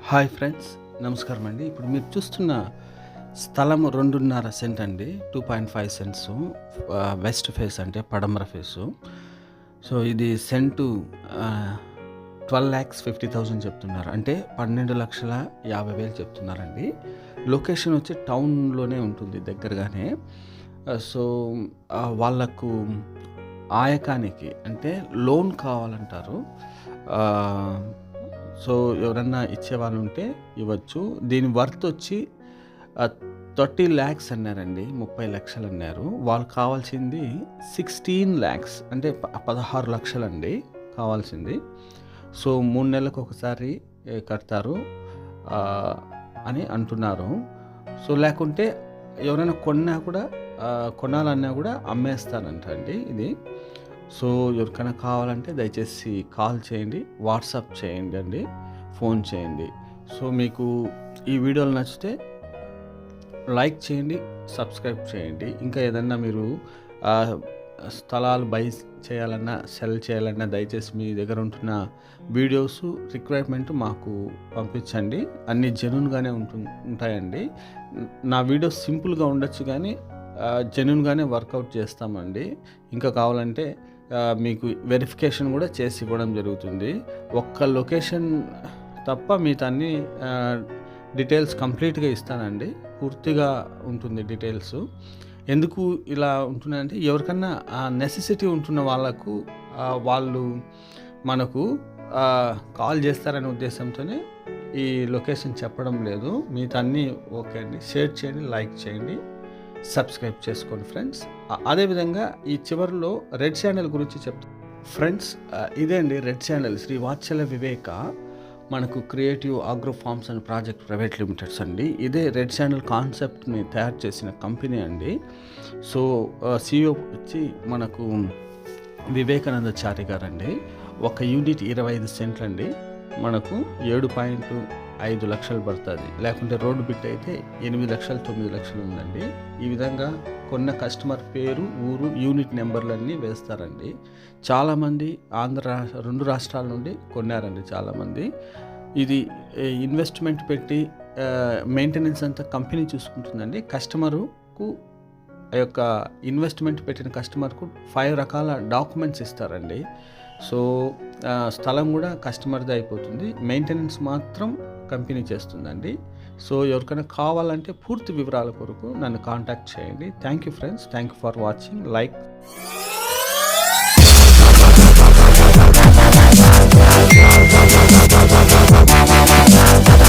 Hi friends, నమస్కారం అండి. ఇప్పుడు మీరు చూస్తున్న స్థలం 2.5 సెంట్ అండి. 2.5 సెంట్స్ వెస్ట్ ఫేస్ అంటే పడమర ఫేసు. సో ఇది సెంటు 12,50,000 చెప్తున్నారు. అంటే 12,50,000 చెప్తున్నారండి. లొకేషన్ వచ్చి టౌన్లోనే ఉంటుంది, దగ్గరగానే. సో వాళ్ళకు ఆయకానికి అంటే లోన్ కావాలంటారు. సో ఎవరన్నా ఇచ్చేవాళ్ళు ఉంటే ఇవ్వచ్చు. దీని వర్త్ వచ్చి 30 lakhs అన్నారండి. 30 లక్షలు అన్నారు. వాళ్ళు కావాల్సింది 16 lakhs అంటే 16 లక్షలండి కావాల్సింది. సో 3 నెలలకు ఒకసారి కడతారు అని అంటున్నారు. సో లేకుంటే ఎవరైనా కొన్నా కూడా కొనాలన్నా కూడా అమ్మేస్తారంట అండి ఇది. సో ఎవరికైనా కావాలంటే దయచేసి కాల్ చేయండి, వాట్సాప్ చేయండి అండి, ఫోన్ చేయండి. సో మీకు ఈ వీడియోలు నచ్చితే లైక్ చేయండి, సబ్స్క్రైబ్ చేయండి. ఇంకా ఏదన్నా మీరు స్థలాలు బై చేయాలన్నా సెల్ చేయాలన్నా దయచేసి మీ దగ్గర ఉంటున్న వీడియోస్ రిక్వైర్మెంట్ మాకు పంపించండి. అన్నీ జెన్యూన్గానే ఉంటాయండి. నా వీడియోస్ సింపుల్గా ఉండొచ్చు కానీ జెన్యూన్గానే వర్కౌట్ చేస్తామండి. ఇంకా కావాలంటే మీకు వెరిఫికేషన్ కూడా చేసి ఇవ్వడం జరుగుతుంది. ఒక్క లొకేషన్ తప్ప మిగతా అన్ని డీటెయిల్స్ కంప్లీట్గా ఇస్తానండి. పూర్తిగా ఉంటుంది డీటెయిల్స్. ఎందుకు ఇలా ఉంటున్నాయంటే ఎవరికన్నా నెసెసిటీ ఉంటున్న వాళ్ళకు వాళ్ళు మనకు కాల్ చేస్తారనే ఉద్దేశంతోనే ఈ లొకేషన్ చెప్పడం లేదు. మిగతా అన్నీ ఓకే అండి. షేర్ చేయండి, లైక్ చేయండి, సబ్స్క్రైబ్ చేసుకోండి ఫ్రెండ్స్. అదేవిధంగా ఈ చివరిలో రెడ్ ఛానల్ గురించి చెప్తాను ఫ్రెండ్స్. ఇదే అండి రెడ్ ఛానల్. శ్రీ వాత్సల్య వివేక మనకు creative agro forms and project private Limited's అండి. ఇదే రెడ్ ఛానల్ కాన్సెప్ట్ని తయారు చేసిన కంపెనీ అండి. సో CEO వచ్చి మనకు వివేకానందచారి గారండి. ఒక యూనిట్ 25 సెంట్లు అండి. మనకు 7.5 లక్షలు పడుతుంది. లేకుంటే రోడ్డు బిట్ అయితే 8 లక్షలు 9 లక్షలు ఉందండి. ఈ విధంగా కొన్న కస్టమర్ పేరు, ఊరు, యూనిట్ నెంబర్లన్నీ వేస్తారండి. చాలామంది రెండు రాష్ట్రాల నుండి కొన్నారండి చాలామంది. ఇది ఇన్వెస్ట్మెంట్ పెట్టి మెయింటెనెన్స్ అంతా కంపెనీ చూసుకుంటుందండి. కస్టమరుకు ఆ యొక్క ఇన్వెస్ట్మెంట్ పెట్టిన కస్టమర్కు 5 రకాల డాక్యుమెంట్స్ ఇస్తారండి. సో స్థలం కూడా కస్టమర్ది అయిపోతుంది. మెయింటెనెన్స్ మాత్రం కంపెనీ చేస్తుందండి. సో ఎవరికైనా కావాలంటే పూర్తి వివరాల కొరకు నన్ను కాంటాక్ట్ చేయండి. Thank you friends. Thank you for watching. Like